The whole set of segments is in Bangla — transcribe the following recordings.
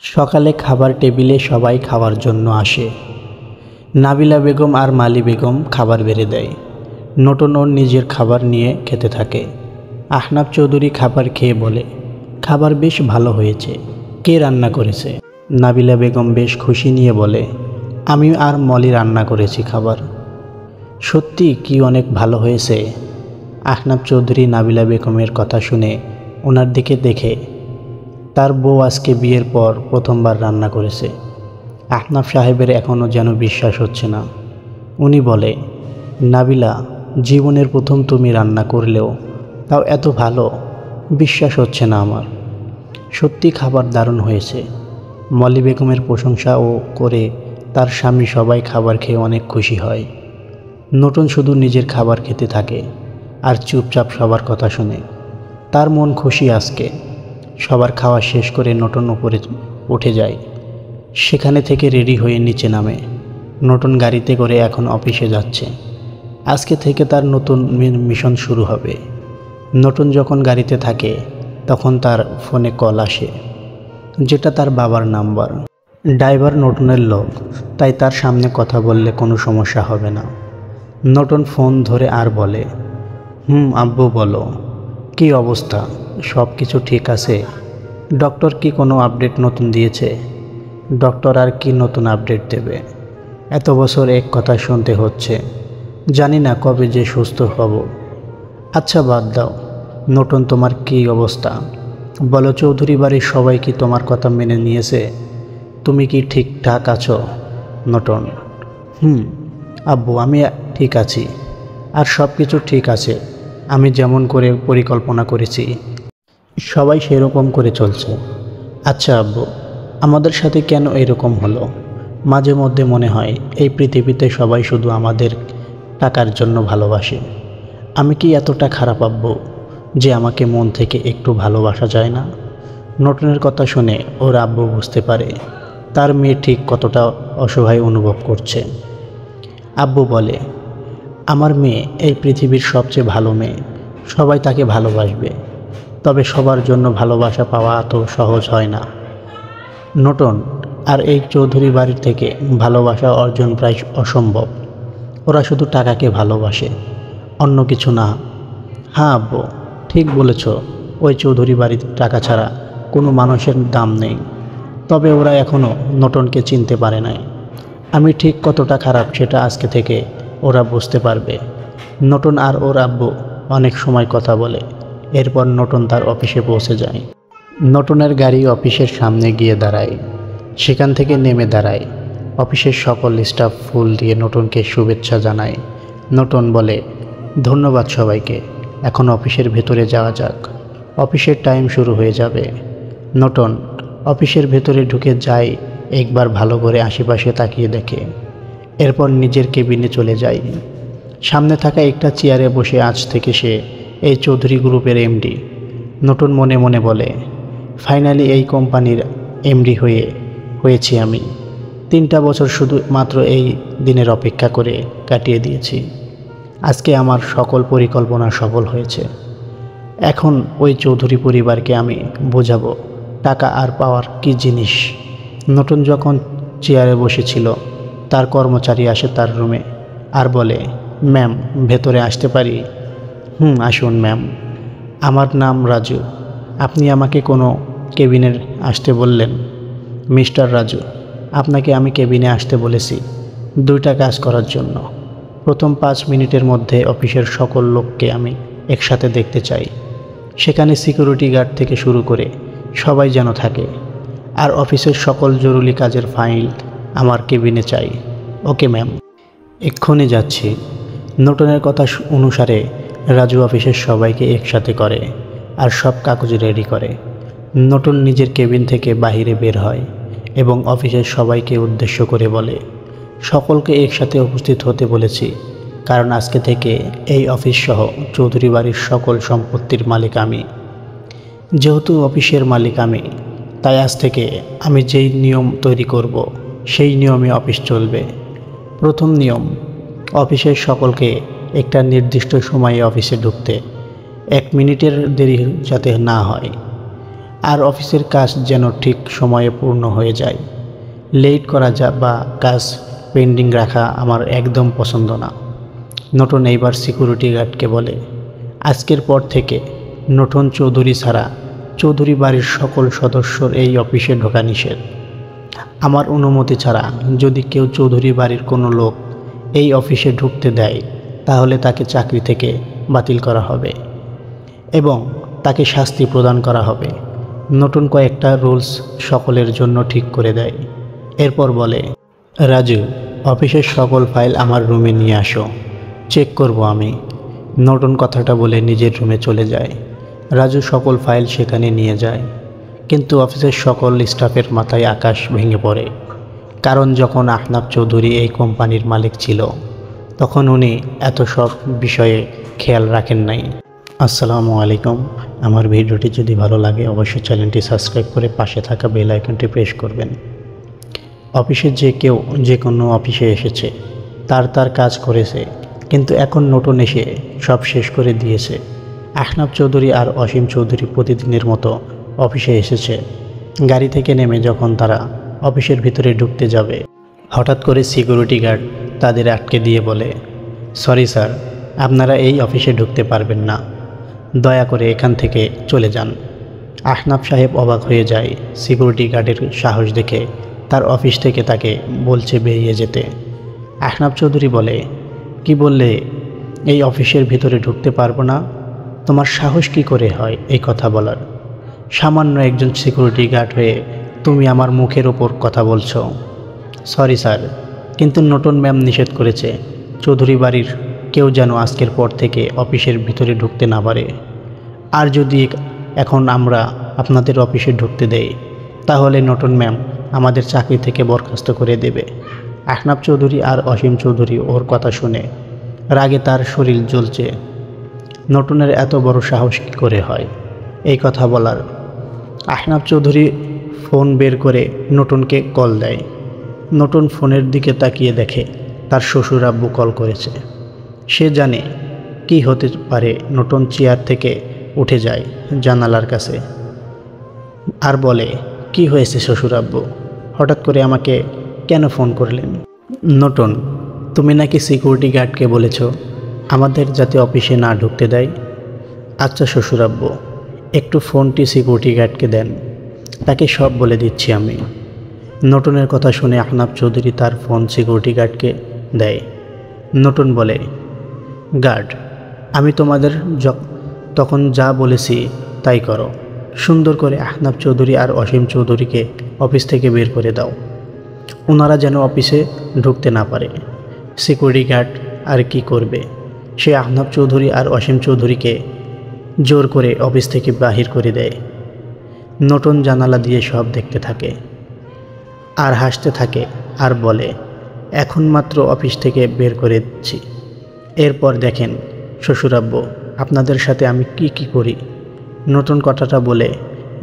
সকালে খাবার টেবিলে সবাই খাওয়ার জন্য আসে। নাবিলা বেগম আর মালি বেগম খাবার বেড়ে দেয়। নতুন ওর নিজের খাবার নিয়ে খেতে থাকে। আহনাফ চৌধুরী খাবার খেয়ে বলে, খাবার বেশ ভালো হয়েছে। কে রান্না করেছে? নাবিলা বেগম বেশ খুশি নিয়ে বলে, আমি আর মলি রান্না করেছি খাবার। সত্যি কি অনেক ভালো হয়েছে? আহনাফ চৌধুরী নাবিলা বেগমের কথা শুনে ওনার দিকে দেখে, তার বউ আজকে বিয়ের পর প্রথমবার রান্না করেছে। আহনাফ সাহেবের এখনও যেন বিশ্বাস হচ্ছে না। উনি বলে, নাবিলা, জীবনের প্রথম তুমি রান্না করলেও তাও এত ভালো, বিশ্বাস হচ্ছে না আমার। সত্যি খাবার দারুণ হয়েছে। মলি বেগমের প্রশংসাও করে তার স্বামী সবাই খাবার খেয়ে অনেক খুশি হয়। নতুন শুধু নিজের খাবার খেতে থাকে আর চুপচাপ সবার কথা শুনে। তার মন খুশি আজকে। সবার খাওয়া শেষ করে নতুন উপরে উঠে যায়। সেখানে থেকে রেডি হয়ে নিচে নামে। নতুন গাড়িতে করে এখন অফিসে যাচ্ছে। আজকে থেকে তার নতুন মিশন শুরু হবে। নতুন যখন গাড়িতে থাকে তখন তার ফোনে কল আসে, যেটা তার বাবার নাম্বার। ড্রাইভার নতুনের লোক, তাই তার সামনে কথা বললে কোনো সমস্যা হবে না। নতুন ফোন ধরে আর বলে, আব্বু বলো, কি অবস্থা? সব কিছু ঠিক আছে? ডক্টর কি কোনো আপডেট নতুন দিয়েছে? ডক্টর আর কি নতুন আপডেট দেবে? এত বছর এক কথা শুনতে হচ্ছে, জানি না কবে যে সুস্থ হব। আচ্ছা বাদ দাও, নতুন তোমার কি অবস্থা বলো? চৌধুরী বাড়ির সবাই কি তোমার কথা মেনে নিয়েছে? তুমি কি ঠিকঠাক আছো? নতুন, আব্বু আমি ঠিক আছি, আর সব কিছু ঠিক আছে। আমি যেমন করে পরিকল্পনা করেছি সবাই সেরকম করে চলছে। আচ্ছা আব্বু, আমাদের সাথে কেন এরকম হলো? মাঝে মধ্যে মনে হয় এই পৃথিবীতে সবাই শুধু আমাদের টাকার জন্য ভালোবাসে। আমি কি এতটা খারাপ আব্বু যে আমাকে মন থেকে একটু ভালোবাসা যায় না? নতুনের কথা শুনে ওর আব্বু বুঝতে পারে তার মেয়ে ঠিক কতটা অসহায় অনুভব করছে। আব্বু বলে, আমার মেয়ে এই পৃথিবীর সবচেয়ে ভালো মেয়ে। সবাই তাকে ভালোবাসবে, তবে সবার জন্য ভালোবাসা পাওয়া এত সহজ হয় না। নতুন আর এই চৌধুরী বাড়ির থেকে ভালোবাসা অর্জন প্রায় অসম্ভব। ওরা শুধু টাকাকে ভালোবাসে, অন্য কিছু না। হ্যাঁ আব্বু, ঠিক বলেছ। ওই চৌধুরী বাড়ির টাকা ছাড়া কোনো মানুষের দাম নেই। তবে ওরা এখনও নতুনকে চিনতে পারে নাই। আমি ঠিক কতটা খারাপ সেটা আজকে থেকে ওরা বুঝতে পারবে। নতুন আর ওর আব্বু অনেক সময় কথা বলে। এরপর নতুন তার অফিসে পৌঁছে যায়। নতুনের গাড়ি অফিসের সামনে গিয়ে দাঁড়ায়। সেখান থেকে নেমে দাঁড়ায়। অফিসের সকল স্টাফ ফুল দিয়ে নতুনকে শুভেচ্ছা জানায়। নতুন বলে, ধন্যবাদ সবাইকে, এখন অফিসের ভেতরে যাওয়া যাক, অফিসের টাইম শুরু হয়ে যাবে। নতুন অফিসের ভেতরে ঢুকে যায়, একবার ভালো করে আশেপাশে তাকিয়ে দেখে। এরপর নিজের কেবিনে চলে যায়। সামনে থাকা একটা চেয়ারে বসে আজ থেকে সে এই চৌধুরী গ্রুপের এমডি। নতুন মনে মনে বলে, ফাইনালি এই কোম্পানির এমডি হয়েছি আমি। 3টা বছর শুধু মাত্র এই দিনের অপেক্ষা করে কাটিয়ে দিয়েছি। আজকে আমার সকল পরিকল্পনা সফল হয়েছে। এখন ওই চৌধুরী পরিবারকে আমি বোঝাবো টাকা আর পাওয়ার কি জিনিস। নতুন যখন চেয়ারে বসেছিল, তার কর্মচারী আসে তার রুমে আর বলে, ম্যাম ভেতরে আসতে পারি? আসুন ম্যাম, আমার নাম রাজু। আপনি আমাকে কোনো কেবিনে আসতে বললেন। মিস্টার রাজু, আপনাকে আমি কেবিনে আসতে বলেছি 2টা কাজ করার জন্য। প্রথম 5 মিনিটের মধ্যে অফিসের সকল লোককে আমি একসাথে দেখতে চাই। সেখানে সিকিউরিটি গার্ড থেকে শুরু করে সবাই যেন থাকে। আর অফিসের সকল জরুরি কাজের ফাইল আমার কেবিনে চাই। ওকে ম্যাম, এক্ষুনি যাচ্ছি। নতুনের কথা অনুসারে রাজু অফিসের সবাইকে একসাথে করে আর সব কাগজ রেডি করে। নতুন নিজের কেবিন থেকে বাহিরে বের হয় এবং অফিসের সবাইকে উদ্দেশ্য করে বলে, সকলকে একসাথে উপস্থিত হতে বলেছি, কারণ আজকে থেকে এই অফিস সহ চৌধুরী বাড়ির সকল সম্পত্তির মালিক আমি। যেহেতু অফিসের মালিক আমি, তাই আজ থেকে আমি যেই নিয়ম তৈরি করব সেই নিয়মে অফিস চলবে। প্রথম নিয়ম, অফিসের সকলকে একটা নির্দিষ্ট সময়ে অফিসে ঢুকতে 1 মিনিটের দেরি যাতে না হয়। আর অফিসের কাজ যেন ঠিক সময়ে পূর্ণ হয়ে যায়। লেট করা বা কাজ পেন্ডিং রাখা আমার একদম পছন্দ না। নতুন এইবার সিকিউরিটি গার্ডকে বলে, আজকের পর থেকে নতুন চৌধুরী ছাড়া চৌধুরী বাড়ির সকল সদস্যর এই অফিসে ঢোকা নিষেধ। আমার অনুমতি ছাড়া যদি কেউ চৌধুরী বাড়ির কোনো লোক এই অফিসে ঢুকতে দেয় তাহলে তাকে চাকরি থেকে বাতিল করা হবে এবং তাকে শাস্তি প্রদান করা হবে। নতুন কয়েকটা রুলস সকলের জন্য ঠিক করে দেয়। এরপর বলে, রাজু, অফিসের সকল ফাইল আমার রুমে নিয়ে আসো, চেক করব আমি। নতুন কথাটা বলে নিজের রুমে চলে যায়। রাজু সকল ফাইল সেখানে নিয়ে যায়, কিন্তু অফিসের সকল স্টাফের মাথায় আকাশ ভেঙে পড়ে। কারণ যখন আহনাফ চৌধুরী এই কোম্পানির মালিক ছিল তখন উনি এত সব বিষয়ে খেয়াল রাখেন নাই। আসসালামু আলাইকুম। আমার ভিডিওটি যদি ভালো লাগে অবশ্যই চ্যানেলটি সাবস্ক্রাইব করে পাশে থাকা বেল আইকনটি প্রেস করবেন। অফিসে যে কেউ যে কোনো অফিসে এসেছে তার কাজ করেছে, কিন্তু এখন নতুন এসে সব শেষ করে দিয়েছে। আহনাফ চৌধুরী আর অসীম চৌধুরী প্রতিদিনের মতো অফিসে এসেছে। গাড়ি থেকে নেমে যখন তারা অফিসের ভিতরে ঢুকতে যাবে, হঠাৎ করে সিকিউরিটি গার্ড তাদের আটকে দিয়ে বলে, সরি স্যার, আপনারা এই অফিসে ঢুকতে পারবেন না, দয়া করে এখান থেকে চলে যান। আহনাফ সাহেব অবাক হয়ে যায় সিকিউরিটি গার্ডের সাহস দেখে। তার অফিস থেকে তাকে বলছে বেরিয়ে যেতে। আহনাফ চৌধুরী বলে, কি বললে? এই অফিসের ভিতরে ঢুকতে পারবো না? তোমার সাহস কি করে হয় এই কথা বলার? সামান্য একজন সিকিউরিটি গার্ড হয়ে তুমি আমার মুখের ওপর কথা বলছো। সরি স্যার, কিন্তু নতুন ম্যাম নিষেধ করেছে চৌধুরী বাড়ির কেউ যেন আজকের পর থেকে অফিসের ভিতরে ঢুকতে না পারে। আর যদি এখন আমরা আপনাদের অফিসে ঢুকতে দেই তাহলে নতুন ম্যাম আমাদের চাকরি থেকে বরখাস্ত করে দেবে। আহনাফ চৌধুরী আর অসীম চৌধুরী ওর কথা শুনে রাগে তার শরীর জ্বলছে। নতুনের এত বড় সাহস কী করে হয় এই কথা বলার? আহনাফ চৌধুরী ফোন বের করে নতুনকে কল দেয়। নতুন ফোনের দিকে তাকিয়ে দেখে তার শ্বশুর আব্বু কল করেছে। সে জানে কি হতে পারে। নতুন চেয়ার থেকে উঠে যায় জানালার কাছে আর বলে, কি হয়েছে শ্বশুর আব্বু? হঠাৎ করে আমাকে কেন ফোন করলেন? নতুন, তুমি নাকি সিকিউরিটি গার্ডকে বলেছ আমাদের যাতে অফিসে না ঢুকতে দেয়। আচ্ছা শ্বশুর আব্বু, একটু ফোনটি সিকিউরিটি গার্ডকে দেন, তাকে সব বলে দিচ্ছি আমি। নতুনের কথা শুনে আহনাফ চৌধুরী তার ফোন সিকিউরিটি গার্ডকে দেয়। নতুন বলে, গার্ড, আমি তোমাদের তখন যা বলেছি তাই করো। সুন্দর করে আহনাফ চৌধুরী আর অসীম চৌধুরীকে অফিস থেকে বের করে দাও। ওনারা যেন অফিসে ঢুকতে না পারে। সিকিউরিটি গার্ড আর কি করবে? সে আহনাফ চৌধুরী আর অসীম চৌধুরীকে জোর করে অফিস থেকে বাহির করে দেয়। নতুন জানালা দিয়ে সব দেখতে থাকে আর হাসতে থাকে আর বলে, এখন মাত্র অফিস থেকে বের করে দিচ্ছি, এরপর দেখেন শ্বশুরাব্বু আপনাদের সাথে আমি কি করি। নতুন কথাটা বলে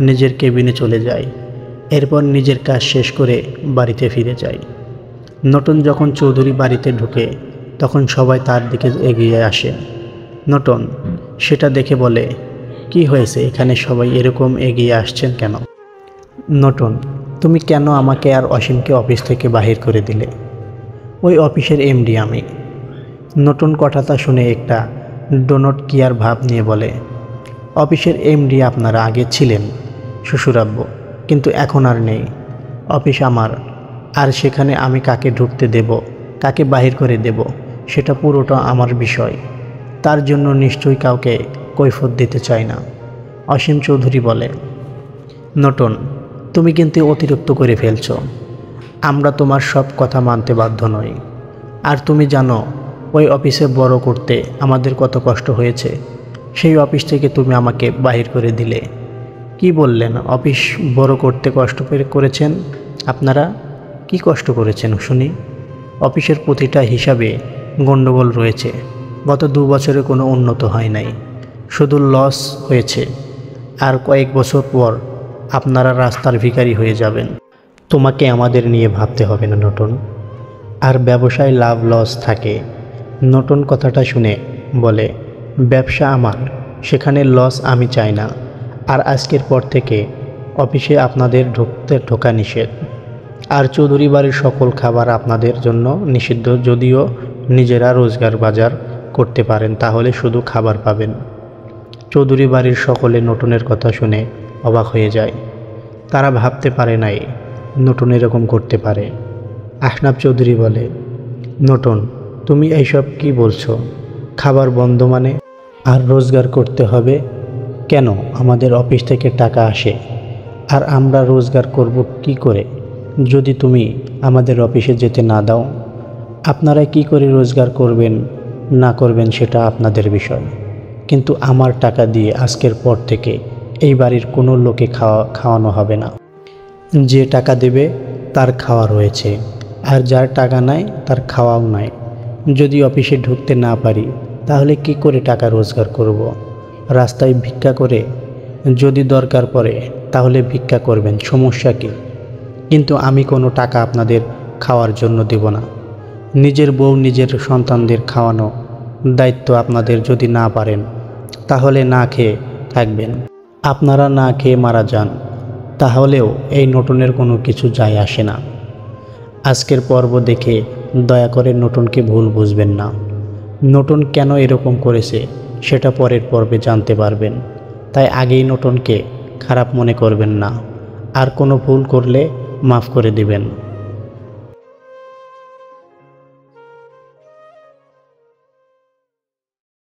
নিজের কেবিনে চলে যায়। এরপর নিজের কাজ শেষ করে বাড়িতে ফিরে যায়। নতুন যখন চৌধুরী বাড়িতে ঢুকে তখন সবাই তার দিকে এগিয়ে আসে। নতুন সেটা দেখে বলে, কি হয়েছে, এখানে সবাই এরকম এগিয়ে আসছেন কেন? নতুন, তুমি কেন আমাকে আর অসীমকে অফিস থেকে বাহির করে দিলে? ওই অফিসের এমডি আমি। নতুন কথাটা শুনে একটা ডোনট কেয়ার ভাব নিয়ে বলে, অফিসের এমডি আপনারা আগে ছিলেন শ্বশুরাব্বু, কিন্তু এখন আর নেই। অফিস আমার, আর সেখানে আমি কাকে ঢুকতে দেব কাকে বাহির করে দেব সেটা পুরোটা আমার বিষয়। তার জন্য নিশ্চয়ই কাউকে কৈফিয়ত দিতে চাই না। অসীম চৌধুরী বলে, নতুন, তুমি কিন্তু অতিরিক্ত করে ফেলছো। আমরা তোমার সব কথা মানতে বাধ্য নই। আর তুমি জানো ওই অফিসে বড় করতে আমাদের কত কষ্ট হয়েছে। সেই অফিস থেকে তুমি আমাকে বাহির করে দিলে। কি বললেন? অফিস বড় করতে কষ্ট করেছেন? আপনারা কি কষ্ট করেছেন শুনি? অফিসের প্রতিটা হিসাবে গণ্ডগোল রয়েছে। গত 2 বছরে কোনো উন্নত হয় নাই, শুধু লস হয়েছে। আর কয়েক বছর পর আপনারা রাস্তার ভিখারি হয়ে যাবেন। তোমাকে আমাদের নিয়ে ভাবতে হবে না নতুন। আর ব্যবসায় লাভ লস থাকে। নতুন কথাটা শুনে বলে, ব্যবসা আমার, সেখানে লস আমি চাই না। আর আজকের পর থেকে অফিসে আপনাদের ঢোকা নিষেধ। আর চৌধুরী বাড়ির সকল খাবার আপনাদের জন্য নিষিদ্ধ। যদিও নিজেরা রোজগার বাজার করতে পারেন তাহলে শুধু খাবার পাবেন। চৌধুরী বাড়ির সকলে নতুনের কথা শুনে অবাক হয়ে যায়। তারা ভাবতে পারে নাই নতুন এরকম করতে পারে। আহনাফ চৌধুরী বলে, নতুন, তুমি এইসব কি বলছো? খাবার বন্ধ মানে? আর রোজগার করতে হবে কেন? আমাদের অফিস থেকে টাকা আসে, আর আমরা রোজগার করব কি করে যদি তুমি আমাদের অফিসে যেতে না দাও? আপনারা কি করে রোজগার করবেন না করবেন সেটা আপনাদের বিষয়, কিন্তু আমার টাকা দিয়ে আজকের পর থেকে এই বাড়ির কোনো লোকে খাওয়ানো হবে না। যে টাকা দেবে তার খাওয়া রয়েছে, আর যার টাকা নাই তার খাওয়াও নাই। যদি অফিসে ঢুকতে না পারি তাহলে কি করে টাকা রোজগার করব? রাস্তায় ভিক্ষা করে? যদি দরকার পড়ে তাহলে ভিক্ষা করবেন, সমস্যা কি? কিন্তু আমি কোনো টাকা আপনাদের খাওয়ার জন্য দেব না। নিজের বউ নিজের সন্তানদের খাওয়ানো দায়িত্ব আপনাদের। যদি না পারেন তাহলে না খেয়ে থাকবেন। আপনারা না খেয়ে মারা যান, তাহলেও এই নতুনের কোনো কিছু যায় আসে না। আজকের পর্ব দেখে দয়া করে নতুনকে ভুল বুঝবেন না। নতুন কেন এরকম করেছে সেটা পরের পর্বে জানতে পারবেন। তাই আগেই নতুনকে খারাপ মনে করবেন না, আর কোনো ভুল করলে মাফ করে দিবেন।